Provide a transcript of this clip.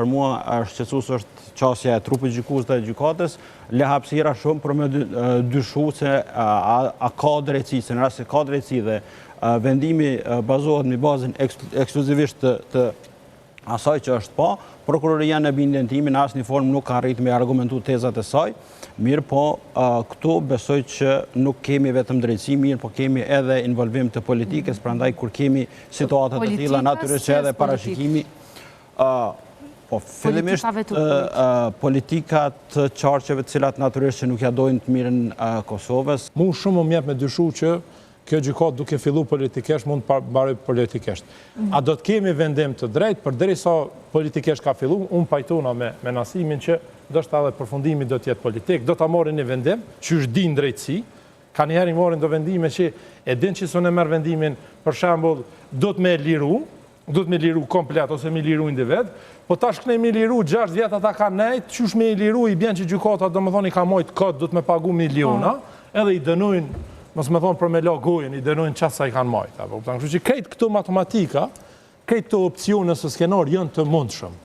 për mua shqetësues është çështja e trupit gjykues dhe gjykatës, le hapësira shumë për me dyshu se a ka drejtësi, se në rast se ka drejtësi dhe vendimi bazohet në bazën ekskluzivisht të asaj që është pa, prokuroria në bindjen time në asnjë formë nuk ka arritur me argumentu tezat e saj, mirë po këtu besoj që nuk kemi vetëm drejtësi, mirë po kemi edhe involvim të politikës, prandaj kur kemi situatat të tilla natyrisht që edhe parashikimi po fillimisht politika të qarqeve të cilat natyrisht që nuk ja dojnë të mirën Kosovës. Mu shumë më jep me dyshu që kjo gjykat duke fillu politikisht mund të mbaroj politikisht. A do të kemi vendim të drejt, përderisa politikisht ka fillu, unë pajtona me Nasimin që do shta edhe përfundimi do t'jetë politik, do t'a marrin një vendim që është din drejtësi, ka njëherë i marrin do vendime që e din që së në merë vendimin, për shembull, do të me liru komplet ose me liru individ, po tash këne me liru 6 vjetë ata ka nejt, qysh me i liru i bjen që gjykata do më thonë i ka mojt kod, do të me pagu miliona, edhe i dënojnë, mos me thonë për me la gojën, i dënojnë qatë sa i kanë majt. Kështu që krejt këto matematika, krejt këto opcione së skenar janë të mundshëm.